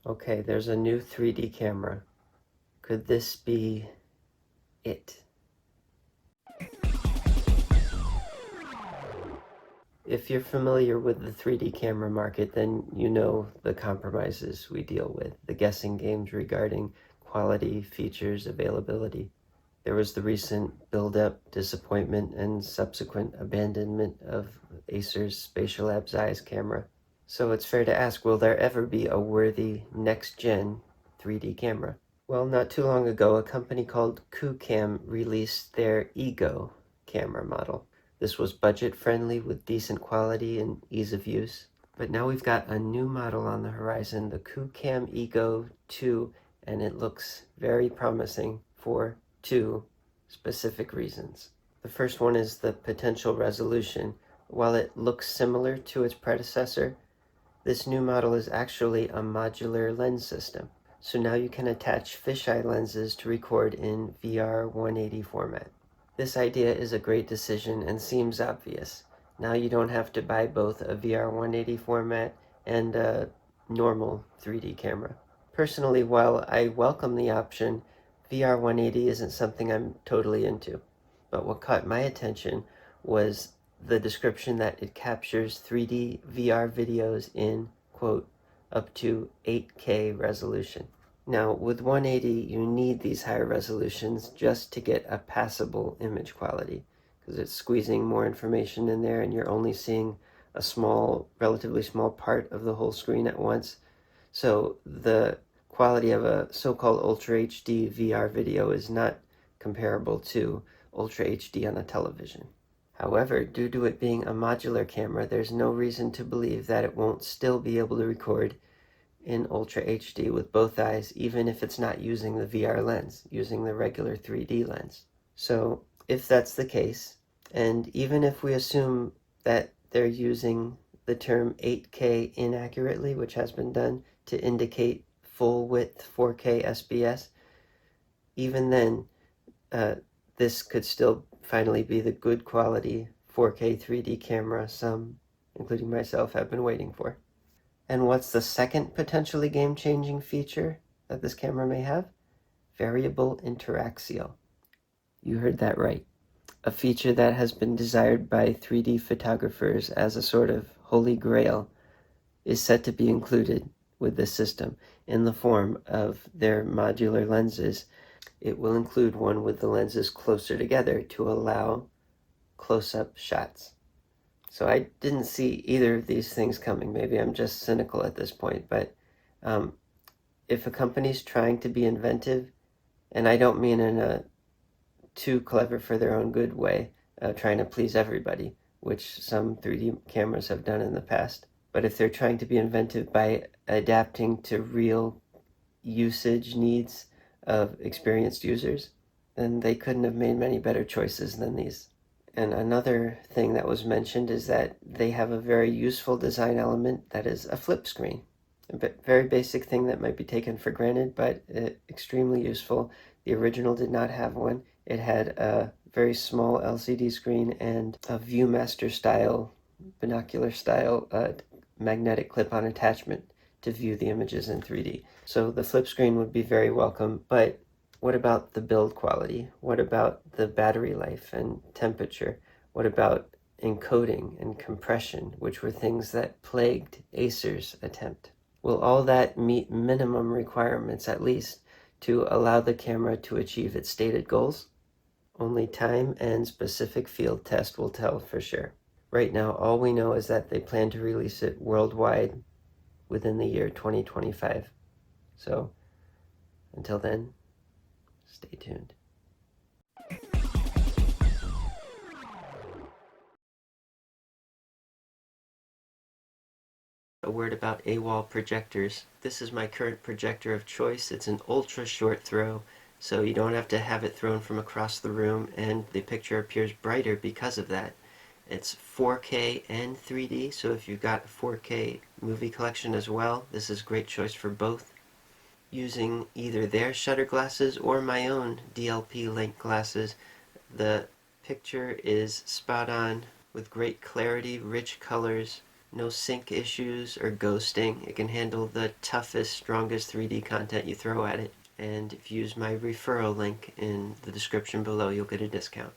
Okay, there's a new 3D camera. Could this be it? If you're familiar with the 3D camera market, then you know the compromises we deal with, the guessing games regarding quality, features, availability. There was the recent build-up, disappointment, and subsequent abandonment of Acer's Spatial Labs Zeiss camera. So it's fair to ask, will there ever be a worthy next-gen 3D camera? Well, not too long ago, a company called QooCam released their Ego camera model. This was budget-friendly with decent quality and ease of use. But now we've got a new model on the horizon, the QooCam Ego 2, and it looks very promising for two specific reasons. The first one is the potential resolution. While it looks similar to its predecessor, this new model is actually a modular lens system. So now you can attach fisheye lenses to record in VR 180 format. This idea is a great decision and seems obvious. Now you don't have to buy both a VR 180 format and a normal 3D camera. Personally, while I welcome the option, VR 180 isn't something I'm totally into. But what caught my attention was the description that it captures 3D VR videos in, quote, up to 8K resolution. Now, with 180, you need these higher resolutions just to get a passable image quality, because it's squeezing more information in there and you're only seeing a relatively small part of the whole screen at once. So the quality of a so-called Ultra HD VR video is not comparable to Ultra HD on a television. However, due to it being a modular camera, there's no reason to believe that it won't still be able to record in Ultra HD with both eyes, even if it's not using the VR lens, using the regular 3D lens. So if that's the case, and even if we assume that they're using the term 8K inaccurately, which has been done to indicate full width 4K SBS, even then, this could still finally be the good quality 4K 3D camera some, including myself, have been waiting for. And what's the second potentially game-changing feature that this camera may have? Variable interaxio. You heard that right. A feature that has been desired by 3D photographers as a sort of holy grail is set to be included with this system in the form of their modular lenses. It will include one with the lenses closer together to allow close-up shots. So I didn't see either of these things coming. Maybe I'm just cynical at this point, but if a company's trying to be inventive, and I don't mean in a too clever for their own good way, trying to please everybody, which some 3D cameras have done in the past, but if they're trying to be inventive by adapting to real usage needs of experienced users, then they couldn't have made many better choices than these. And another thing that was mentioned is that they have a very useful design element that is a flip screen. A very basic thing that might be taken for granted, but extremely useful. The original did not have one. It had a very small LCD screen and a ViewMaster style, binocular style magnetic clip-on attachment to view the images in 3D. So the flip screen would be very welcome, but what about the build quality? What about the battery life and temperature? What about encoding and compression, which were things that plagued Acer's attempt? Will all that meet minimum requirements at least to allow the camera to achieve its stated goals? Only time and specific field test will tell for sure. Right now, all we know is that they plan to release it worldwide within the year 2025. So until then, stay tuned. A word about AWOL projectors. This is my current projector of choice. It's an ultra short throw, so you don't have to have it thrown from across the room, and the picture appears brighter because of that. It's 4K and 3D, so if you've got a 4K movie collection as well, this is a great choice for both. Using either their shutter glasses or my own DLP link glasses, the picture is spot on with great clarity, rich colors, no sync issues or ghosting. It can handle the toughest, strongest 3D content you throw at it. And if you use my referral link in the description below, you'll get a discount.